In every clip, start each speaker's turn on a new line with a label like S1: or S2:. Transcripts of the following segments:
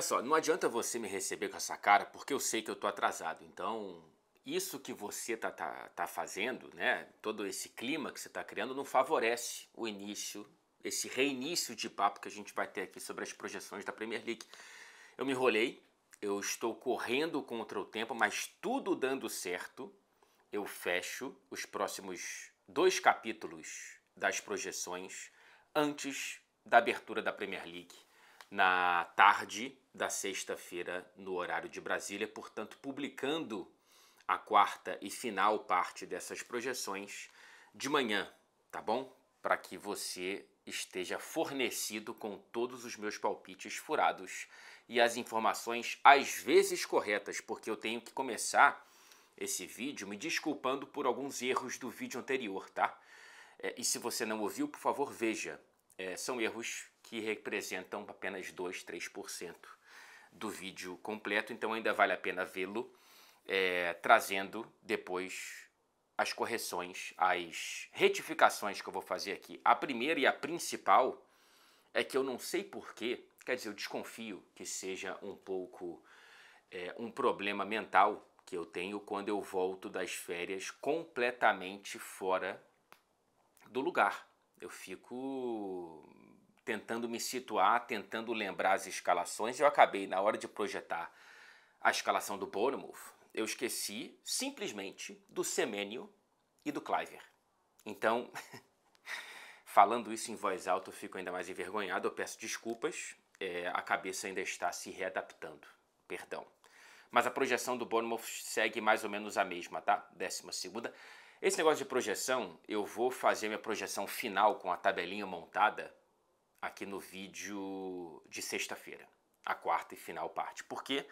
S1: só, não adianta você me receber com essa cara porque eu sei que eu tô atrasado. Então, isso que você tá fazendo, né? Todo esse clima que você tá criando não favorece o início, esse reinício de papo que a gente vai ter aqui sobre as projeções da Premier League. Eu me enrolei, eu estou correndo contra o tempo, mas tudo dando certo, eu fecho os próximos 2 capítulos das projeções antes da abertura da Premier League, na tarde da sexta-feira, no horário de Brasília, portanto, publicando a quarta e final parte dessas projeções de manhã, tá bom? Para que você esteja fornecido com todos os meus palpites furados e as informações às vezes corretas, porque eu tenho que começar esse vídeo me desculpando por alguns erros do vídeo anterior, tá? E se você não ouviu, por favor, veja. São erros que representam apenas 2, 3% do vídeo completo, então ainda vale a pena vê-lo, trazendo depois as correções, as retificações que eu vou fazer aqui. A primeira e a principal é que eu não sei porquê, quer dizer, eu desconfio que seja um pouco um problema mental que eu tenho quando eu volto das férias completamente fora do lugar. Eu fico tentando me situar, tentando lembrar as escalações. Eu acabei, na hora de projetar a escalação do Bournemouth, eu esqueci simplesmente do Semenyo e do Kluivert. Então, falando isso em voz alta, eu fico ainda mais envergonhado, eu peço desculpas, a cabeça ainda está se readaptando, perdão. Mas a projeção do Bournemouth segue mais ou menos a mesma, tá? 12ª. Esse negócio de projeção, eu vou fazer minha projeção final com a tabelinha montada aqui no vídeo de sexta-feira, a quarta e final parte. Porque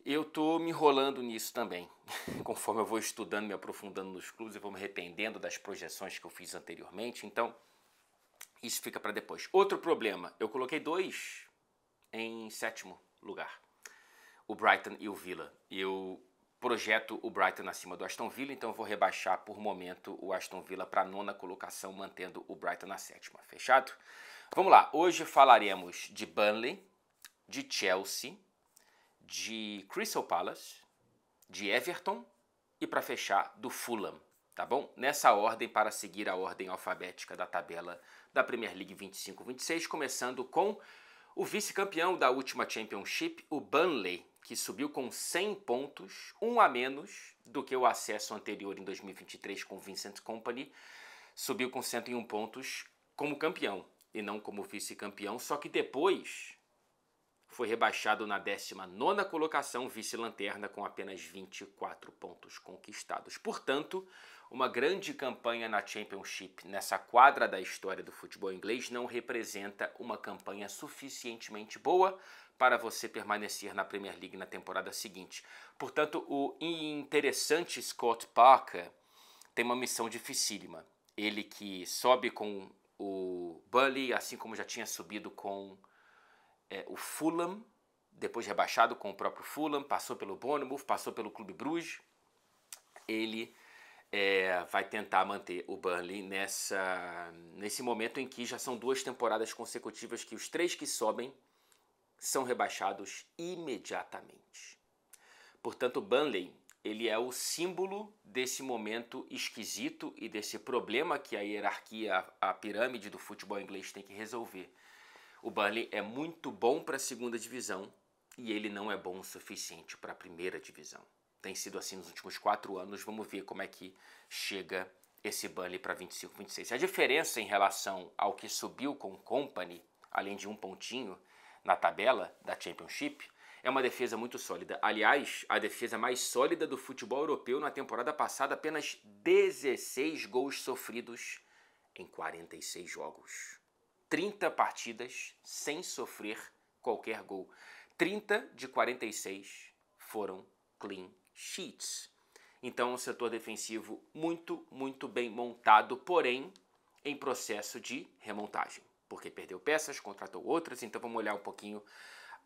S1: eu tô me enrolando nisso também. Conforme eu vou estudando, me aprofundando nos clubes, eu vou me arrependendo das projeções que eu fiz anteriormente. Então, isso fica para depois. Outro problema, eu coloquei 2 em 7º lugar. O Brighton e o Villa. Eu projeto o Brighton acima do Aston Villa, então eu vou rebaixar por momento o Aston Villa para a 9ª colocação, mantendo o Brighton na 7ª. Fechado? Vamos lá, hoje falaremos de Burnley, de Chelsea, de Crystal Palace, de Everton e, para fechar, do Fulham, tá bom? Nessa ordem, para seguir a ordem alfabética da tabela da Premier League 25-26, começando com o vice-campeão da última Championship, o Burnley, que subiu com 100 pontos, um a menos do que o acesso anterior em 2023 com o Vincent Kompany, subiu com 101 pontos como campeão e não como vice-campeão, só que depois foi rebaixado na 19ª colocação, vice-lanterna, com apenas 24 pontos conquistados. Portanto, uma grande campanha na Championship, nessa quadra da história do futebol inglês, não representa uma campanha suficientemente boa para você permanecer na Premier League na temporada seguinte. Portanto, o interessante Scott Parker tem uma missão dificílima. Ele que sobe com o Burnley, assim como já tinha subido com o Fulham, depois rebaixado com o próprio Fulham, passou pelo Bournemouth, passou pelo Clube Bruges. Ele vai tentar manter o Burnley nesse momento em que já são 2 temporadas consecutivas que os 3 que sobem são rebaixados imediatamente. Portanto, o Burnley ele é o símbolo desse momento esquisito e desse problema que a hierarquia, a pirâmide do futebol inglês tem que resolver. O Burnley é muito bom para a 2ª divisão e ele não é bom o suficiente para a 1ª divisão. Tem sido assim nos últimos 4 anos. Vamos ver como é que chega esse Burnley para 25-26. A diferença em relação ao que subiu com o Kompany, além de 1 pontinho na tabela da Championship, é uma defesa muito sólida. Aliás, a defesa mais sólida do futebol europeu na temporada passada, apenas 16 gols sofridos em 46 jogos. 30 partidas sem sofrer qualquer gol. 30 de 46 foram clean sheets. Então, um setor defensivo muito, muito bem montado, porém em processo de remontagem. Porque perdeu peças, contratou outras, então vamos olhar um pouquinho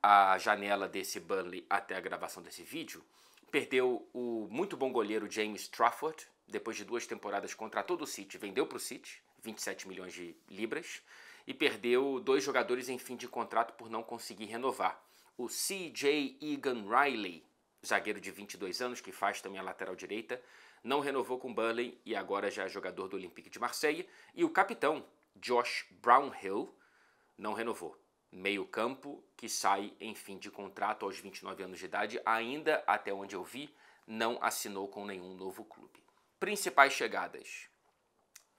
S1: a janela desse Burnley até a gravação desse vídeo. Perdeu o muito bom goleiro James Trafford, depois de 2 temporadas contratou do City, vendeu para o City, 27 milhões de libras. e perdeu 2 jogadores em fim de contrato por não conseguir renovar. O C.J. Egan Riley, zagueiro de 22 anos, que faz também a lateral direita, não renovou com o Burnley e agora já é jogador do Olympique de Marseille. E o capitão, Josh Brownhill, não renovou. Meio campo que sai em fim de contrato aos 29 anos de idade, ainda até onde eu vi, não assinou com nenhum novo clube. Principais chegadas.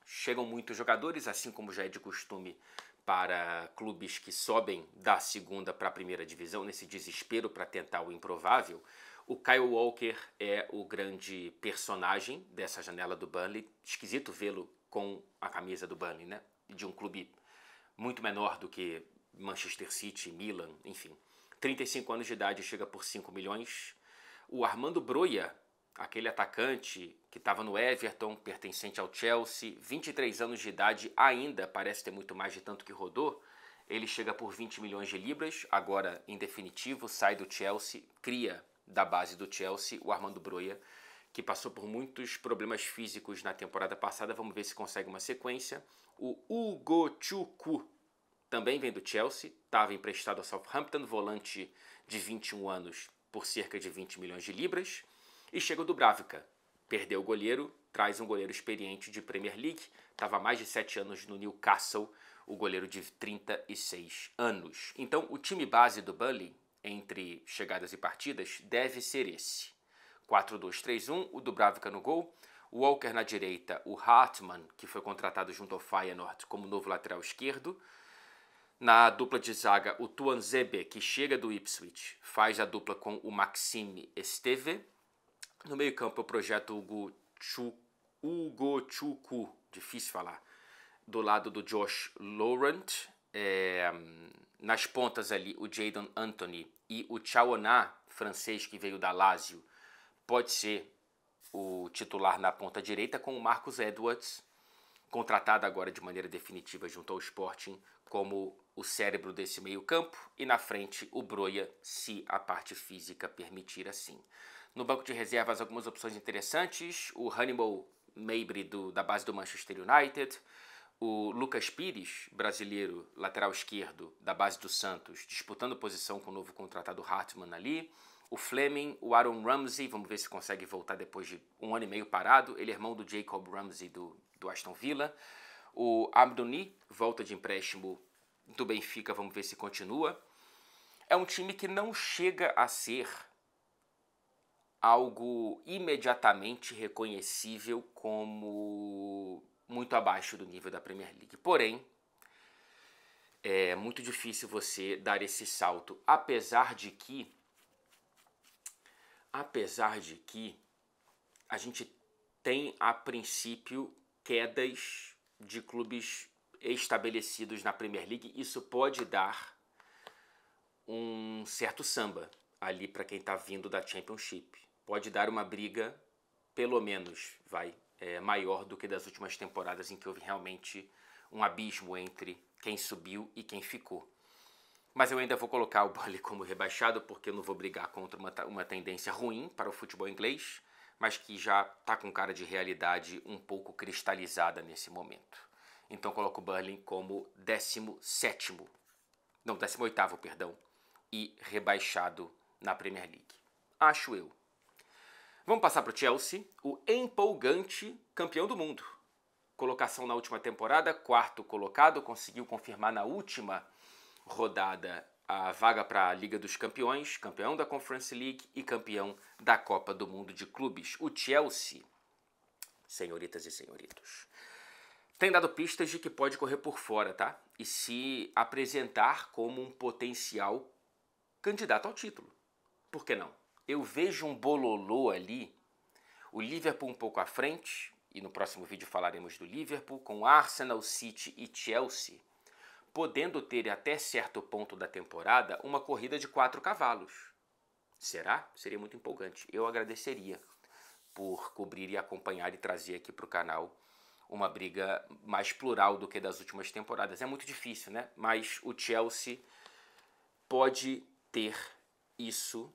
S1: Chegam muitos jogadores, assim como já é de costume para clubes que sobem da segunda para a primeira divisão, nesse desespero para tentar o improvável. O Kyle Walker é o grande personagem dessa janela do Burnley. Esquisito vê-lo com a camisa do Burnley, né? De um clube muito menor do que Manchester City, Milan, enfim. 35 anos de idade, chega por 5 milhões. O Armando Broja, aquele atacante que estava no Everton, pertencente ao Chelsea, 23 anos de idade, ainda parece ter muito mais de tanto que rodou. Ele chega por 20 milhões de libras, agora em definitivo, sai do Chelsea, cria da base do Chelsea o Armando Broja, que passou por muitos problemas físicos na temporada passada. Vamos ver se consegue uma sequência. O Ugochukwu também vem do Chelsea, estava emprestado ao Southampton, volante de 21 anos por cerca de 20 milhões de libras. E chega o Dubravka, perdeu o goleiro, traz um goleiro experiente de Premier League, estava há mais de 7 anos no Newcastle, o goleiro de 36 anos. Então o time base do Burnley, entre chegadas e partidas, deve ser esse. 4-2-3-1, o Dubravka no gol, o Walker na direita, o Hartmann, que foi contratado junto ao Feyenoord como novo lateral esquerdo. Na dupla de zaga, o Tuanzebe, que chega do Ipswich, faz a dupla com o Maxime Esteve. No meio campo, eu projeto o Ugochukwu, difícil falar, do lado do Josh Laurent. Nas pontas ali, o Jadon Anthony e o Chaoná, francês que veio da Lazio, pode ser o titular na ponta direita, com o Marcus Edwards, contratado agora de maneira definitiva junto ao Sporting, como o cérebro desse meio campo, e na frente o Broja, se a parte física permitir assim. No banco de reservas, algumas opções interessantes, o Hannibal Mejbri da base do Manchester United, o Lucas Pires, brasileiro, lateral esquerdo, da base do Santos, disputando posição com o novo contratado Hartmann ali, o Fleming, o Aaron Ramsey, vamos ver se consegue voltar depois de 1 ano e meio parado, ele é irmão do Jacob Ramsey do Aston Villa, o Abdouni, volta de empréstimo do Benfica, vamos ver se continua. É um time que não chega a ser algo imediatamente reconhecível como muito abaixo do nível da Premier League. Porém, é muito difícil você dar esse salto, apesar de que a gente tem, a princípio, quedas de clubes estabelecidos na Premier League. Isso pode dar um certo samba ali para quem está vindo da Championship. Pode dar uma briga, pelo menos, maior do que das últimas temporadas, em que houve realmente um abismo entre quem subiu e quem ficou. Mas eu ainda vou colocar o Burnley como rebaixado, porque eu não vou brigar contra uma tendência ruim para o futebol inglês, mas que já está com cara de realidade um pouco cristalizada nesse momento. Então coloco o Burnley como 18º, e rebaixado na Premier League. Acho eu. Vamos passar para o Chelsea, o empolgante campeão do mundo. Colocação na última temporada, 4º colocado, conseguiu confirmar na última rodada a vaga para a Liga dos Campeões, campeão da Conference League e campeão da Copa do Mundo de Clubes. O Chelsea, senhoritas e senhoritos, tem dado pistas de que pode correr por fora, tá? E se apresentar como um potencial candidato ao título. Por que não? Eu vejo um bololô ali, o Liverpool um pouco à frente, e no próximo vídeo falaremos do Liverpool, com Arsenal, City e Chelsea, podendo ter até certo ponto da temporada uma corrida de 4 cavalos. Será? Seria muito empolgante. Eu agradeceria por cobrir e acompanhar e trazer aqui para o canal uma briga mais plural do que das últimas temporadas. É muito difícil, né? Mas o Chelsea pode ter isso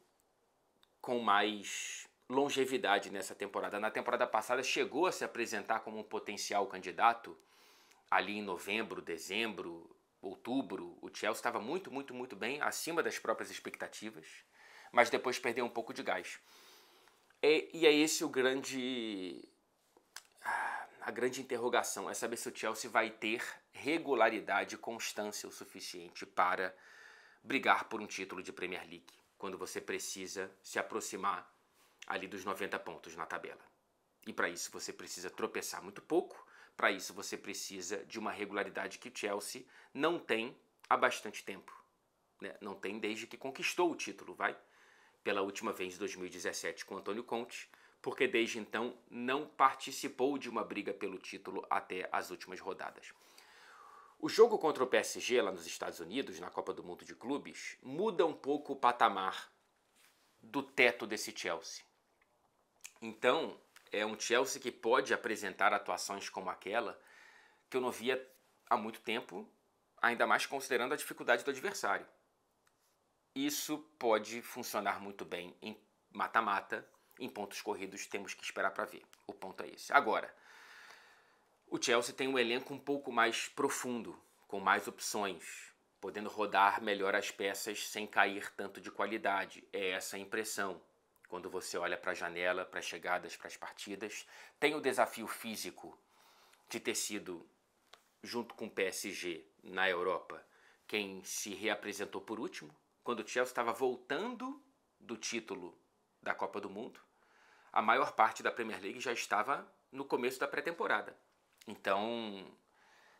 S1: com mais longevidade nessa temporada. Na temporada passada chegou a se apresentar como um potencial candidato ali em novembro, dezembro, outubro, o Chelsea estava muito, muito, muito bem, acima das próprias expectativas, mas depois perdeu um pouco de gás. E é esse a grande interrogação, é saber se o Chelsea vai ter regularidade e constância o suficiente para brigar por um título de Premier League, quando você precisa se aproximar ali dos 90 pontos na tabela. E para isso você precisa tropeçar muito pouco, para isso você precisa de uma regularidade que o Chelsea não tem há bastante tempo. Né? Não tem desde que conquistou o título, pela última vez em 2017 com Antônio Conte, porque desde então não participou de uma briga pelo título até as últimas rodadas. O jogo contra o PSG lá nos Estados Unidos, na Copa do Mundo de Clubes, muda um pouco o patamar do teto desse Chelsea. Então, é um Chelsea que pode apresentar atuações como aquela que eu não via há muito tempo, ainda mais considerando a dificuldade do adversário. Isso pode funcionar muito bem em mata-mata, em pontos corridos temos que esperar para ver. O ponto é esse. Agora, o Chelsea tem um elenco um pouco mais profundo, com mais opções, podendo rodar melhor as peças sem cair tanto de qualidade. É essa a impressão. Quando você olha para a janela, para as chegadas, para as partidas, tem o desafio físico de ter sido, junto com o PSG na Europa, quem se reapresentou por último, quando o Chelsea estava voltando do título da Copa do Mundo. A maior parte da Premier League já estava no começo da pré-temporada. Então,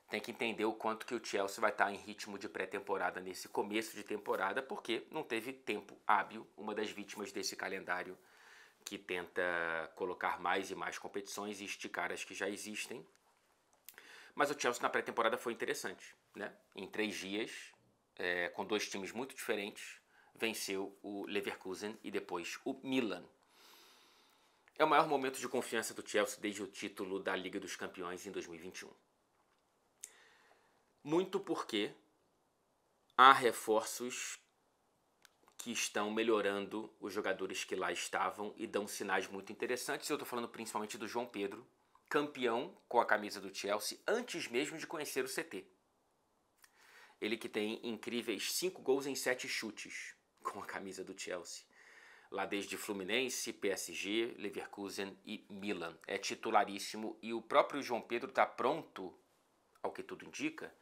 S1: tem que entender o quanto que o Chelsea vai estar em ritmo de pré-temporada nesse começo de temporada, porque não teve tempo hábil, uma das vítimas desse calendário que tenta colocar mais e mais competições e esticar as que já existem. Mas o Chelsea na pré-temporada foi interessante, né? Em 3 dias, com 2 times muito diferentes, venceu o Leverkusen e depois o Milan. É o maior momento de confiança do Chelsea desde o título da Liga dos Campeões em 2021. Muito porque há reforços que estão melhorando os jogadores que lá estavam e dão sinais muito interessantes. Eu estou falando principalmente do João Pedro, campeão com a camisa do Chelsea antes mesmo de conhecer o CT. Ele que tem incríveis 5 gols em 7 chutes com a camisa do Chelsea. Lá desde Fluminense, PSG, Leverkusen e Milan. É titularíssimo e o próprio João Pedro está pronto, ao que tudo indica,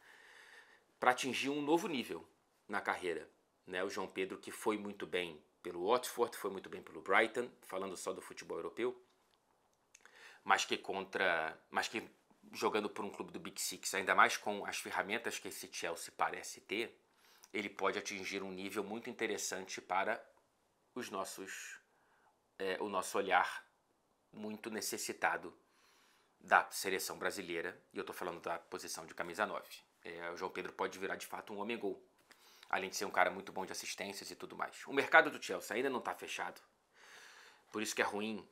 S1: para atingir um novo nível na carreira. Né? O João Pedro que foi muito bem pelo Watford, foi muito bem pelo Brighton, falando só do futebol europeu, mas que jogando por um clube do Big Six, ainda mais com as ferramentas que esse Chelsea parece ter, ele pode atingir um nível muito interessante para o nosso olhar muito necessitado da seleção brasileira, e eu estou falando da posição de camisa 9. O João Pedro pode virar de fato um homem-gol, além de ser um cara muito bom de assistências e tudo mais. O mercado do Chelsea ainda não está fechado, por isso que é ruim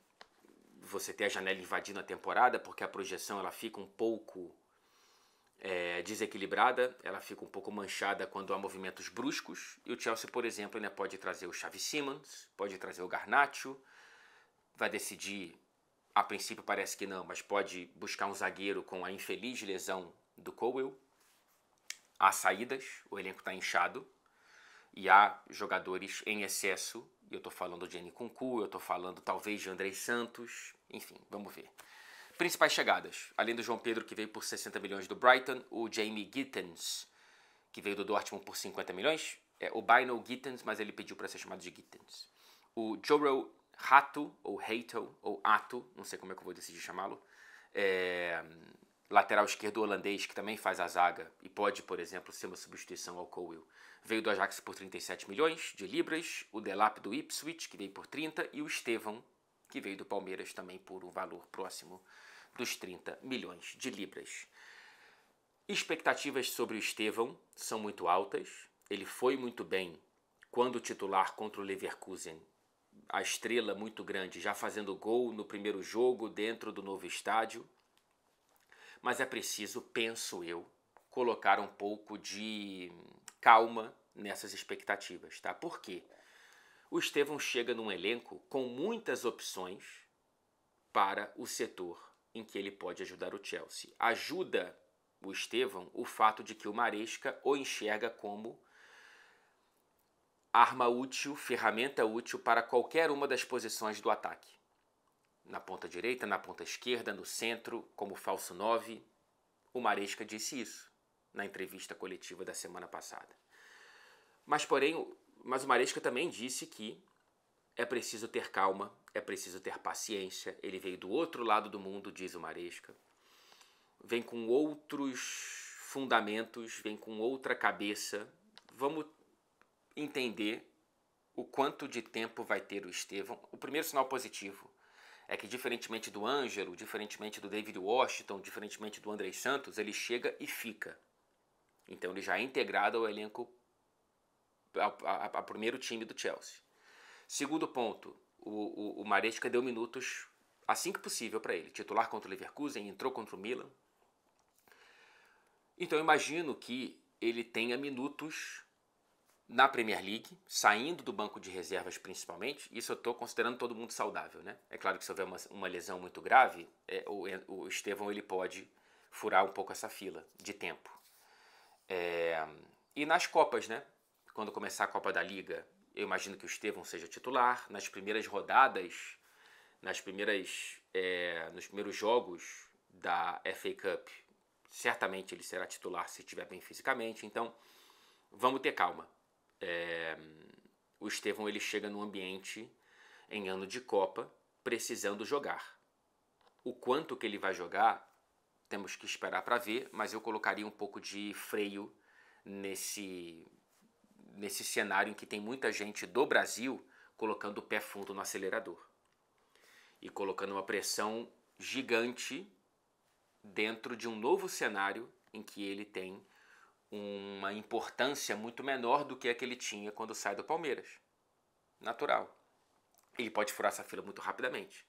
S1: você ter a janela invadindo a temporada, porque a projeção ela fica um pouco desequilibrada, ela fica um pouco manchada quando há movimentos bruscos, e o Chelsea, por exemplo, ainda pode trazer o Xavi Simons, pode trazer o Garnacho, vai decidir, a princípio parece que não, mas pode buscar um zagueiro com a infeliz lesão do Cowell. Há saídas, o elenco está inchado, e há jogadores em excesso, e eu estou falando de Nkunku, eu estou falando talvez de Andrei Santos, enfim, vamos ver. Principais chegadas, além do João Pedro, que veio por 60 milhões do Brighton, o Jamie Gittens, que veio do Dortmund por 50 milhões, o Bino Gittens, mas ele pediu para ser chamado de Gittens. O Joro Hato, ou Hato, ou Ato, não sei como é que eu vou decidir chamá-lo, lateral esquerdo holandês, que também faz a zaga e pode, por exemplo, ser uma substituição ao Cowell. Veio do Ajax por 37 milhões de libras, o Delap do Ipswich, que veio por 30, e o Estevão, que veio do Palmeiras também por um valor próximo dos 30 milhões de libras. Expectativas sobre o Estevão são muito altas. Ele foi muito bem quando titular contra o Leverkusen, a estrela muito grande, já fazendo gol no primeiro jogo dentro do novo estádio. Mas é preciso, penso eu, colocar um pouco de calma nessas expectativas, tá? Por quê? O Estevão chega num elenco com muitas opções para o setor em que ele pode ajudar o Chelsea. Ajuda o Estevão, o fato de que o Maresca o enxerga como arma útil, ferramenta útil para qualquer uma das posições do ataque. Na ponta direita, na ponta esquerda, no centro, como falso 9. O Maresca disse isso na entrevista coletiva da semana passada. Mas o Maresca também disse que é preciso ter calma, é preciso ter paciência. Ele veio do outro lado do mundo, diz o Maresca. Vem com outros fundamentos, vem com outra cabeça. Vamos entender o quanto de tempo vai ter o Estevão. O primeiro sinal positivo é que, diferentemente do Ângelo, diferentemente do David Washington, diferentemente do Andrei Santos, ele chega e fica. Então ele já é integrado ao elenco, ao primeiro time do Chelsea. Segundo ponto, o Maresca deu minutos assim que possível para ele. Titular contra o Leverkusen, entrou contra o Milan. Então eu imagino que ele tenha minutos na Premier League, saindo do banco de reservas principalmente. Isso eu estou considerando todo mundo saudável, né? É claro que se houver uma lesão muito grave, o Estevão ele pode furar um pouco essa fila de tempo. E nas Copas, né? Quando começar a Copa da Liga, eu imagino que o Estevão seja titular. Nas primeiras rodadas, nos primeiros jogos da FA Cup, certamente ele será titular se estiver bem fisicamente. Então, vamos ter calma. O Estevão ele chega no ambiente em ano de Copa precisando jogar. O quanto que ele vai jogar temos que esperar para ver, mas eu colocaria um pouco de freio nesse cenário em que tem muita gente do Brasil colocando o pé fundo no acelerador e colocando uma pressão gigante dentro de um novo cenário em que ele tem uma importância muito menor do que a que ele tinha quando sai do Palmeiras. Natural. Ele pode furar essa fila muito rapidamente.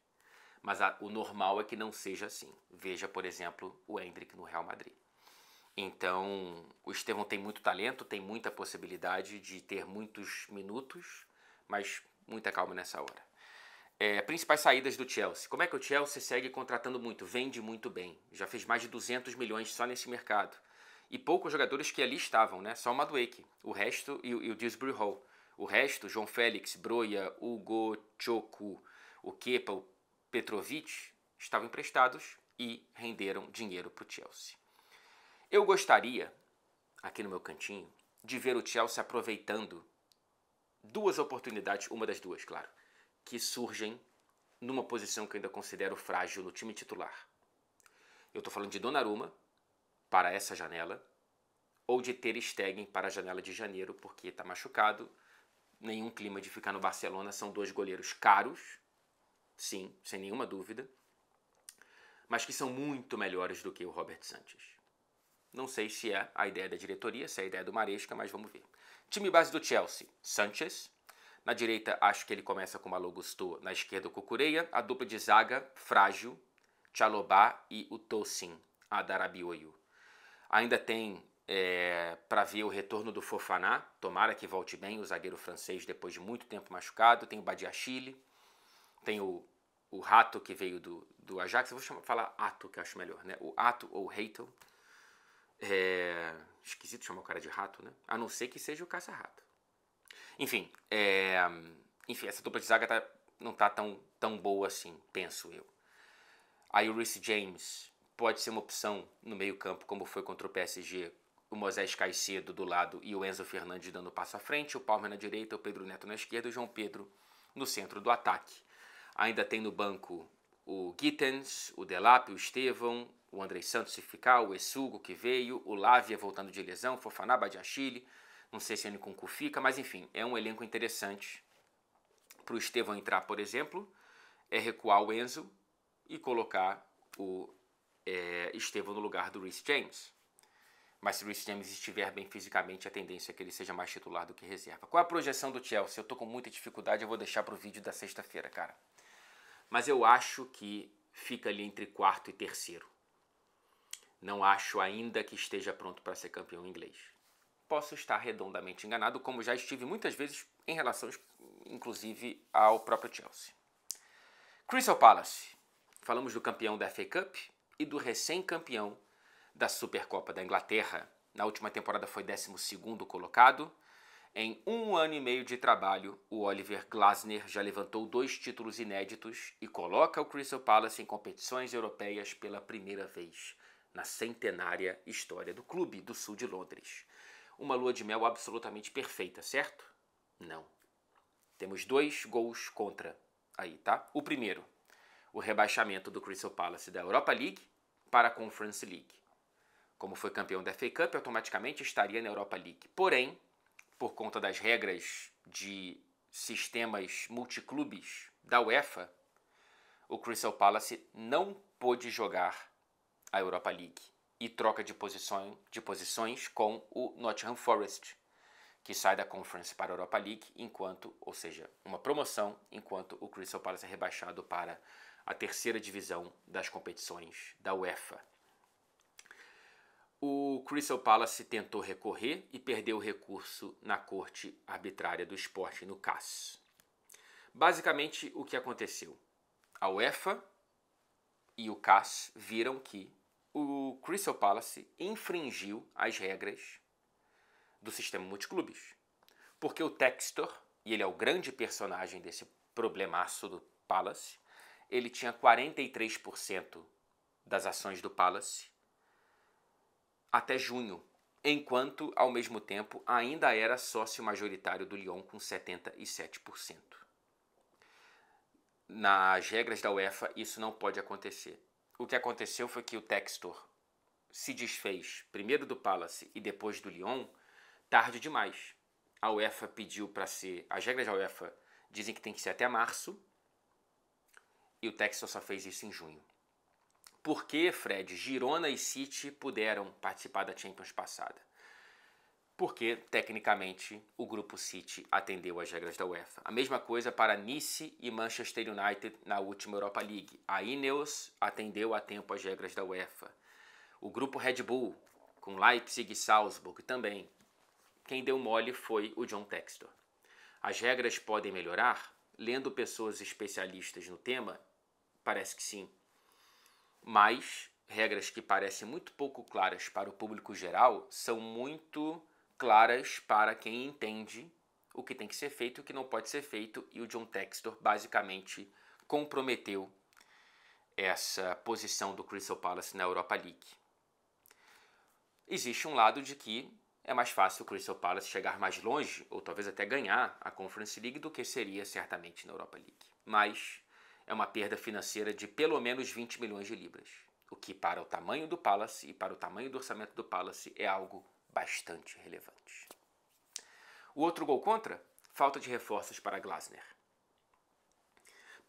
S1: Mas o normal é que não seja assim. Veja, por exemplo, o Endrick no Real Madrid. Então, o Estevão tem muito talento, tem muita possibilidade de ter muitos minutos, mas muita calma nessa hora. Principais saídas do Chelsea. Como é que o Chelsea segue contratando muito? Vende muito bem. Já fez mais de 200 milhões só nesse mercado. E poucos jogadores que ali estavam, né? Só o Madueke. O resto, e o Dewsbury Hall. O resto, João Félix, Broja, Hugo, Choco, o Kepa, o Petrovic, estavam emprestados e renderam dinheiro para o Chelsea. Eu gostaria, aqui no meu cantinho, de ver o Chelsea aproveitando duas oportunidades, uma das duas, claro, que surgem numa posição que eu ainda considero frágil no time titular. Eu estou falando de Donnarumma para essa janela, ou de Ter Stegen para a janela de janeiro, porque está machucado, nenhum clima de ficar no Barcelona, são dois goleiros caros, sim, sem nenhuma dúvida, mas que são muito melhores do que o Robert Sanchez. Não sei se é a ideia da diretoria, se é a ideia do Maresca, mas vamos ver. Time base do Chelsea, Sanchez. Na direita, acho que ele começa com o Malo Gusto, na esquerda o Cucurella. A dupla de zaga, frágil, Chalobah e o Tosin, a Darabioio. Ainda tem para ver o retorno do Fofana, tomara que volte bem, o zagueiro francês depois de muito tempo machucado. Tem o Badiashile, tem o Rato que veio do Ajax, eu vou falar Ato, que eu acho melhor, né? O Ato ou Heitel. Esquisito chamar o cara de rato, né? A não ser que seja o caça-rato. Enfim, essa dupla de zaga não tá tão boa assim, penso eu. Aí o Reece James pode ser uma opção no meio campo, como foi contra o PSG, o Moisés Caicedo do lado e o Enzo Fernandes dando passo à frente, o Palmer na direita, o Pedro Neto na esquerda e o João Pedro no centro do ataque. Ainda tem no banco o Gittens, o Delap, o Estevão, o Andrei Santos se ficar, o Essugo que veio, o Lavia voltando de lesão, Fofana, Badiashile, não sei se o Nkunku fica, mas enfim, é um elenco interessante para o Estevão entrar, por exemplo, recuar o Enzo e colocar o Estevão no lugar do Reece James. Mas se o Reece James estiver bem fisicamente, a tendência é que ele seja mais titular do que reserva. Qual é a projeção do Chelsea? Eu tô com muita dificuldade, eu vou deixar para o vídeo da sexta-feira, cara. Mas eu acho que fica ali entre quarto e terceiro. Não acho ainda que esteja pronto para ser campeão inglês. Posso estar redondamente enganado, como já estive muitas vezes em relação, inclusive, ao próprio Chelsea. Crystal Palace. Falamos do campeão da FA Cup e do recém-campeão da Supercopa da Inglaterra. Na última temporada foi 12º colocado. Em 1 ano e meio de trabalho, o Oliver Glasner já levantou 2 títulos inéditos e coloca o Crystal Palace em competições europeias pela primeira vez na centenária história do clube do sul de Londres. Uma lua de mel absolutamente perfeita, certo? Não. Temos 2 gols contra aí, tá? O primeiro, o rebaixamento do Crystal Palace da Europa League para a Conference League. Como foi campeão da FA Cup, automaticamente estaria na Europa League. Porém, por conta das regras de sistemas multiclubes da UEFA, o Crystal Palace não pôde jogar a Europa League e troca de posições com o Nottingham Forest, que sai da Conference para a Europa League, ou seja, uma promoção, enquanto o Crystal Palace é rebaixado para a 3ª divisão das competições da UEFA. O Crystal Palace tentou recorrer e perdeu o recurso na Corte Arbitrária do Esporte, no CAS. Basicamente, o que aconteceu? A UEFA e o CAS viram que o Crystal Palace infringiu as regras do sistema multiclubes. Porque o Textor, e ele é o grande personagem desse problemaço do Palace, ele tinha 43% das ações do Palace até junho, enquanto, ao mesmo tempo, ainda era sócio majoritário do Lyon com 77%. Nas regras da UEFA, isso não pode acontecer. O que aconteceu foi que o Textor se desfez primeiro do Palace e depois do Lyon tarde demais. A UEFA pediu para ser... As regras da UEFA dizem que tem que ser até março e o Textor só fez isso em junho. Por que, Fred, Girona e City puderam participar da Champions passada? Porque, tecnicamente, o grupo City atendeu às regras da UEFA. A mesma coisa para Nice e Manchester United na última Europa League. A Ineos atendeu a tempo às regras da UEFA. O grupo Red Bull, com Leipzig e Salzburg também. Quem deu mole foi o John Textor. As regras podem melhorar? Lendo pessoas especialistas no tema, parece que sim. Mas regras que parecem muito pouco claras para o público geral são muito claras para quem entende o que tem que ser feito e o que não pode ser feito, e o John Textor basicamente comprometeu essa posição do Crystal Palace na Europa League. Existe um lado de que é mais fácil o Crystal Palace chegar mais longe, ou talvez até ganhar a Conference League, do que seria certamente na Europa League. Mas é uma perda financeira de pelo menos 20 milhões de libras, o que para o tamanho do Palace e para o tamanho do orçamento do Palace é algo bastante relevante. O outro gol contra? Falta de reforços para Glasner.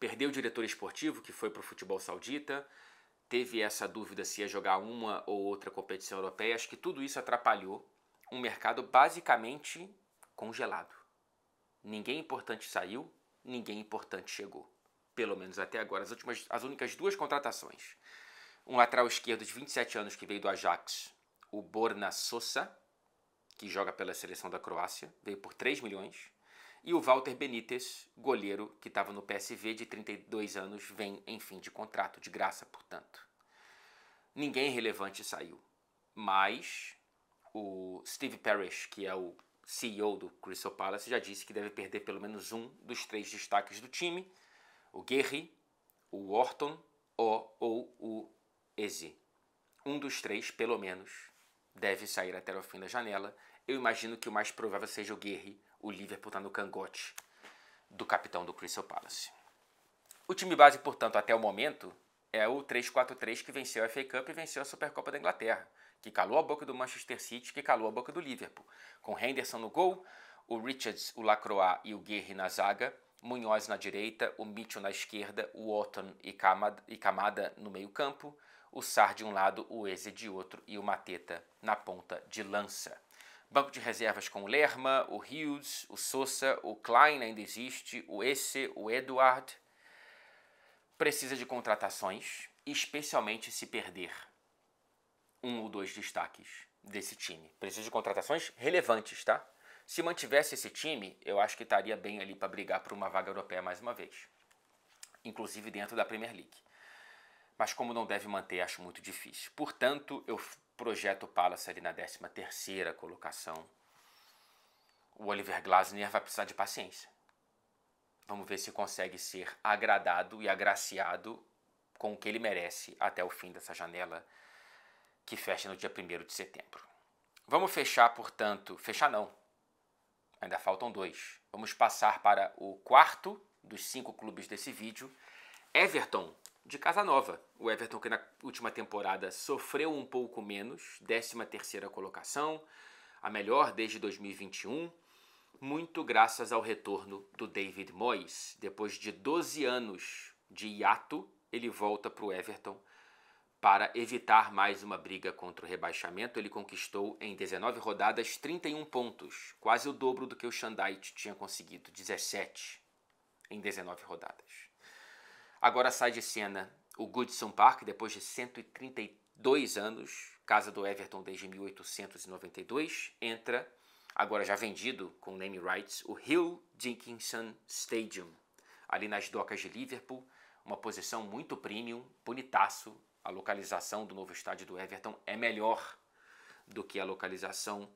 S1: Perdeu o diretor esportivo, que foi para o futebol saudita, teve essa dúvida se ia jogar uma ou outra competição europeia. Acho que tudo isso atrapalhou um mercado basicamente congelado. Ninguém importante saiu, ninguém importante chegou. Pelo menos até agora. As únicas 2 contratações. Um lateral esquerdo de 27 anos que veio do Ajax, o Borna Sosa, que joga pela seleção da Croácia, veio por 3 milhões. E o Walter Benítez, goleiro, que estava no PSV, de 32 anos, vem em fim de contrato, de graça, portanto. Ninguém relevante saiu. Mas o Steve Parish, que é o CEO do Crystal Palace, já disse que deve perder pelo menos um dos 3 destaques do time, o Guerri, o Wharton ou o Eze. Um dos 3, pelo menos, deve sair até o fim da janela. Eu imagino que o mais provável seja o Guerri. O Liverpool está no cangote do capitão do Crystal Palace. O time base, portanto, até o momento, é o 3-4-3 que venceu a FA Cup e venceu a Supercopa da Inglaterra, que calou a boca do Manchester City, que calou a boca do Liverpool. Com Henderson no gol, o Richards, o Lacroix e o Guerri na zaga, Munhoz na direita, o Mitchell na esquerda, o Wharton e Kamada no meio campo, o Sarr de um lado, o Eze de outro e o Mateta na ponta de lança. Banco de reservas com o Lerma, o Hughes, o Sosa, o Klein ainda existe, o Esse, o Edouard. Precisa de contratações, especialmente se perder um ou 2 destaques desse time. Precisa de contratações relevantes, tá? Se mantivesse esse time, eu acho que estaria bem ali para brigar por uma vaga europeia mais uma vez. Inclusive dentro da Premier League. Mas como não deve manter, acho muito difícil. Portanto, eu projeta o Palace ali na 13ª colocação. O Oliver Glasner vai precisar de paciência. Vamos ver se consegue ser agradado e agraciado com o que ele merece até o fim dessa janela que fecha no dia 1º de setembro. Vamos fechar, portanto... Fechar não. Ainda faltam 2. Vamos passar para o quarto dos 5 clubes desse vídeo. Everton, de Casa Nova. O Everton que na última temporada sofreu um pouco menos. 13ª colocação. A melhor desde 2021. Muito graças ao retorno do David Moyes. Depois de 12 anos de hiato, ele volta para o Everton para evitar mais uma briga contra o rebaixamento. Ele conquistou em 19 rodadas 31 pontos, quase o dobro do que o Shandite tinha conseguido, 17 em 19 rodadas. Agora sai de cena o Goodison Park, depois de 132 anos, casa do Everton desde 1892, entra, agora já vendido com name rights, o Hill Dickinson Stadium, ali nas docas de Liverpool, uma posição muito premium, bonitaço. A localização do novo estádio do Everton é melhor do que a localização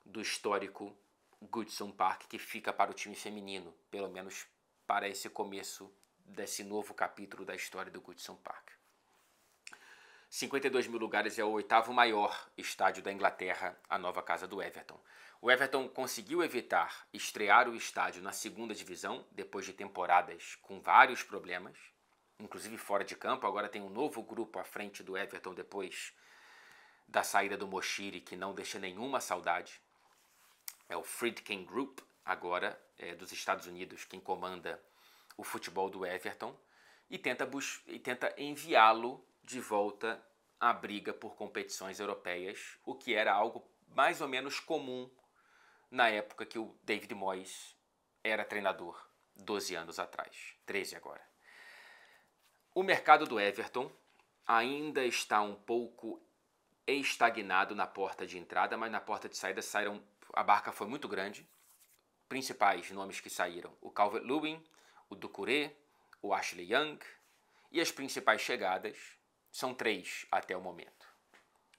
S1: do histórico Goodison Park, que fica para o time feminino, pelo menos para esse começo desse novo capítulo da história do Goodison Park. 52 mil lugares, é o 8º maior estádio da Inglaterra, a nova casa do Everton. O Everton conseguiu evitar estrear o estádio na 2ª divisão, depois de temporadas com vários problemas, inclusive fora de campo. Agora tem um novo grupo à frente do Everton depois da saída do Moshiri, que não deixa nenhuma saudade. É o Friedkin Group, agora dos Estados Unidos, quem comanda o futebol do Everton, e tenta enviá-lo de volta à briga por competições europeias, o que era algo mais ou menos comum na época que o David Moyes era treinador, 12 anos atrás, 13 agora. O mercado do Everton ainda está um pouco estagnado na porta de entrada, mas na porta de saída a barca foi muito grande. Principais nomes que saíram: o Calvert-Lewin, o Doucouré, o Ashley Young, e as principais chegadas são 3 até o momento.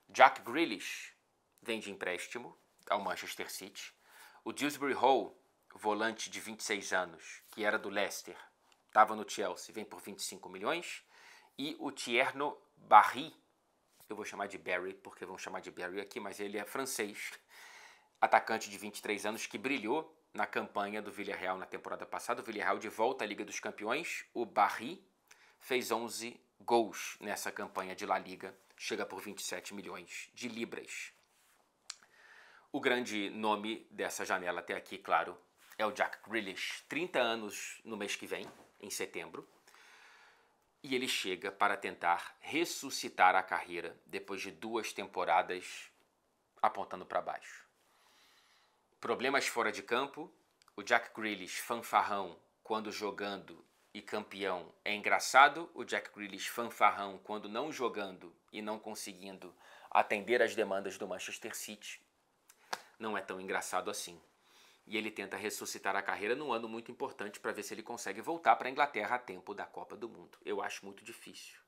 S1: Jack Grealish vem de empréstimo ao Manchester City. O Dewsbury Hall, volante de 26 anos, que era do Leicester, estava no Chelsea, vem por 25 milhões. E o Tierno Barry, eu vou chamar de Barry, porque vão chamar de Barry aqui, mas ele é francês, atacante de 23 anos, que brilhou na campanha do Villarreal na temporada passada. O Villarreal de volta à Liga dos Campeões. O Barry fez 11 gols nessa campanha de La Liga, chega por 27 milhões de libras. O grande nome dessa janela até aqui, claro, é o Jack Grealish, 30 anos no mês que vem, em setembro, e ele chega para tentar ressuscitar a carreira depois de 2 temporadas apontando para baixo. Problemas fora de campo. O Jack Grealish, fanfarrão quando jogando e campeão, é engraçado. O Jack Grealish, fanfarrão quando não jogando e não conseguindo atender às demandas do Manchester City, não é tão engraçado assim. E ele tenta ressuscitar a carreira num ano muito importante para ver se ele consegue voltar para a Inglaterra a tempo da Copa do Mundo. Eu acho muito difícil.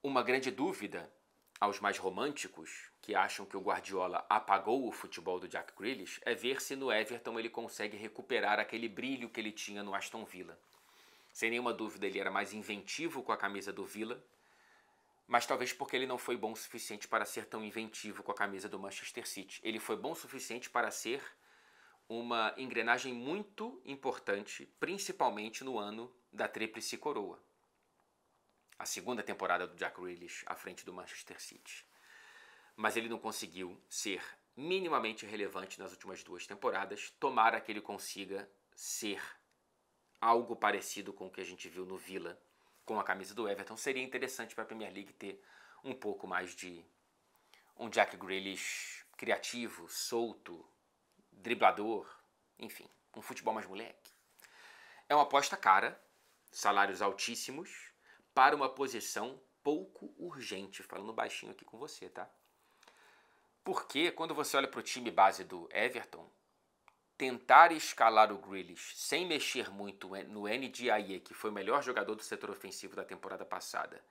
S1: Uma grande dúvida aos mais românticos, que acham que o Guardiola apagou o futebol do Jack Grealish, é ver se no Everton ele consegue recuperar aquele brilho que ele tinha no Aston Villa. Sem nenhuma dúvida, ele era mais inventivo com a camisa do Villa, mas talvez porque ele não foi bom o suficiente para ser tão inventivo com a camisa do Manchester City. Ele foi bom o suficiente para ser uma engrenagem muito importante, principalmente no ano da Tríplice Coroa. A segunda temporada do Jack Grealish à frente do Manchester City. Mas ele não conseguiu ser minimamente relevante nas últimas 2 temporadas. Tomara que ele consiga ser algo parecido com o que a gente viu no Villa com a camisa do Everton. Seria interessante para a Premier League ter um pouco mais de um Jack Grealish criativo, solto, driblador, enfim, um futebol mais moleque. É uma aposta cara, salários altíssimos, para uma posição pouco urgente, falando baixinho aqui com você, tá? Porque quando você olha para o time base do Everton, tentar escalar o Grealish sem mexer muito no NDIE, que foi o melhor jogador do setor ofensivo da temporada passada,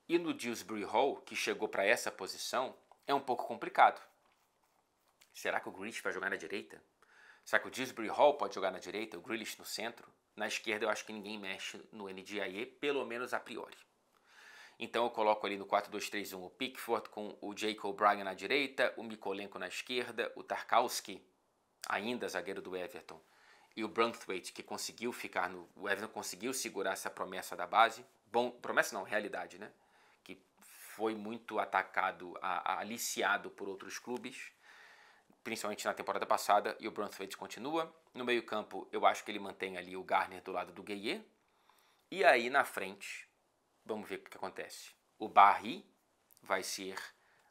S1: E no Dewsbury Hall, que chegou para essa posição, é um pouco complicado. Será que o Grealish vai jogar na direita? Será que o Dewsbury Hall pode jogar na direita, o Grealish no centro? Na esquerda eu acho que ninguém mexe no NDIE, pelo menos a priori. Então eu coloco ali no 4-2-3-1 o Pickford com o Jake O'Brien na direita, o Mykolenko na esquerda, o Tarkowski, ainda zagueiro do Everton, e o Branthwaite, que conseguiu ficar no... O Everton conseguiu segurar essa promessa da base. Bom, promessa não, realidade, né? Que foi muito atacado, aliciado por outros clubes, principalmente na temporada passada, e o Branthwaite continua. No meio campo, eu acho que ele mantém ali o Garner do lado do Gueye. E aí na frente, vamos ver o que acontece. O Barry vai ser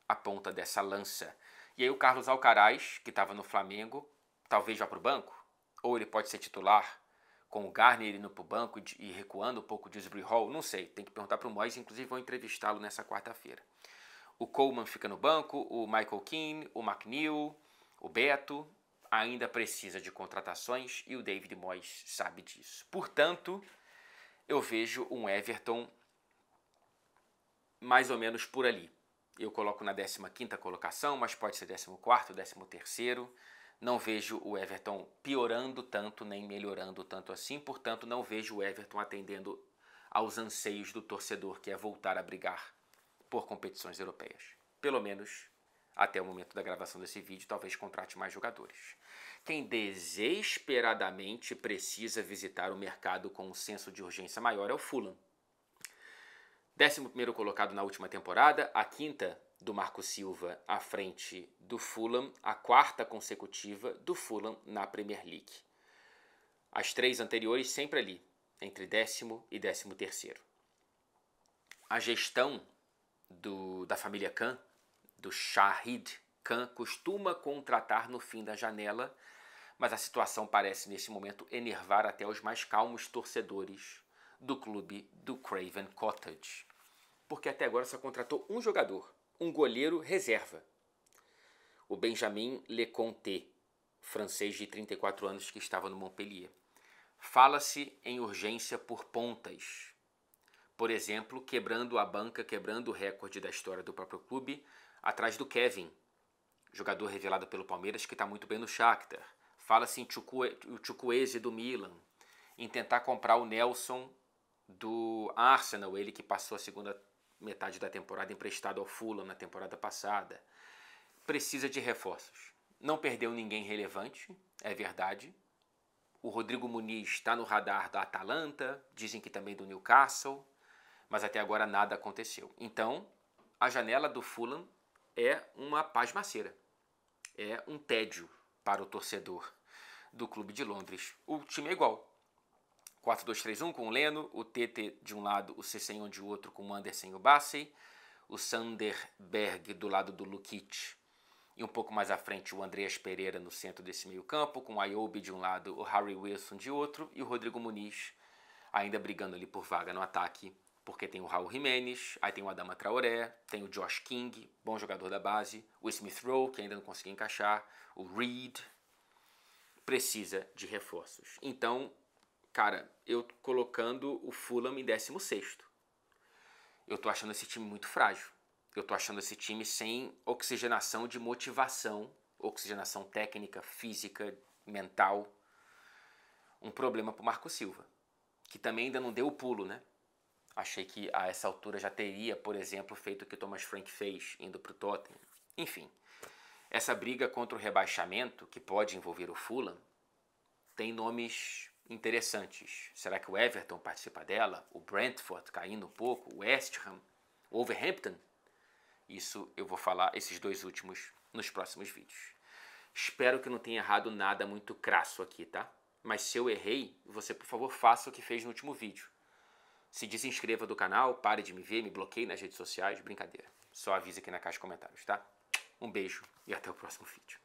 S1: a ponta dessa lança. E aí o Carlos Alcaraz, que estava no Flamengo, talvez vá para o banco. Ou ele pode ser titular, com o Garner indo para o banco e recuando um pouco de Dewsbury Hall. Não sei, tem que perguntar para o Moyes, inclusive vou entrevistá-lo nessa quarta-feira. O Coleman fica no banco, o Michael Keane, o McNeil, o Beto. Ainda precisa de contratações e o David Moyes sabe disso. Portanto, eu vejo um Everton mais ou menos por ali. Eu coloco na 15ª colocação, mas pode ser 14º, 13º. Não vejo o Everton piorando tanto, nem melhorando tanto assim. Portanto, não vejo o Everton atendendo aos anseios do torcedor, que é voltar a brigar por competições europeias. Pelo menos até o momento da gravação desse vídeo, talvez contrate mais jogadores. Quem desesperadamente precisa visitar o mercado com um senso de urgência maior é o Fulham. 11º colocado na última temporada, a 5ª do Marco Silva à frente do Fulham, a 4ª consecutiva do Fulham na Premier League. As 3 anteriores sempre ali, entre 10º e 13º. A gestão da família Khan, do Shahid Khan, costuma contratar no fim da janela, mas a situação parece nesse momento enervar até os mais calmos torcedores do clube do Craven Cottage, porque até agora só contratou um jogador, um goleiro reserva, o Benjamin Leconte, francês de 34 anos que estava no Montpellier. Fala-se em urgência por pontas, por exemplo, quebrando a banca, quebrando o recorde da história do próprio clube, atrás do Kevin, jogador revelado pelo Palmeiras que está muito bem no Shakhtar. Fala-se em Chukwueze do Milan, em tentar comprar o Nelson do Arsenal, ele que passou a segunda metade da temporada emprestado ao Fulham na temporada passada. Precisa de reforços. Não perdeu ninguém relevante, é verdade. O Rodrigo Muniz está no radar da Atalanta, dizem que também do Newcastle, mas até agora nada aconteceu. Então, a janela do Fulham é uma pasmaceira, é um tédio para o torcedor do Clube de Londres. O time é igual. 4-2-3-1 com o Leno, o Tete de um lado, o Sessegnon de outro com o Andersen e o Bassey, o Sanderberg do lado do Lukic e um pouco mais à frente o Andreas Pereira no centro desse meio campo, com o Ayobi de um lado, o Harry Wilson de outro e o Rodrigo Muniz ainda brigando ali por vaga no ataque, porque tem o Raul Jimenez, aí tem o Adama Traoré, tem o Josh King, bom jogador da base, o Smith Rowe, que ainda não conseguiu encaixar, o Reed, precisa de reforços. Então, cara, eu colocando o Fulham em 16º. Eu tô achando esse time muito frágil. Eu tô achando esse time sem oxigenação de motivação, oxigenação técnica, física, mental. Um problema pro Marco Silva, que também ainda não deu o pulo, né? Achei que a essa altura já teria, por exemplo, feito o que o Thomas Frank fez, indo pro Tottenham. Enfim, essa briga contra o rebaixamento, que pode envolver o Fulham, tem nomes interessantes. Será que o Everton participa dela? O Brentford caindo um pouco? O West Ham? O Wolverhampton? Isso eu vou falar, esses dois últimos, nos próximos vídeos. Espero que não tenha errado nada muito crasso aqui, tá? Mas se eu errei, você por favor faça o que fez no último vídeo. Se desinscreva do canal, pare de me ver, me bloqueie nas redes sociais, brincadeira. Só avisa aqui na caixa de comentários, tá? Um beijo e até o próximo vídeo.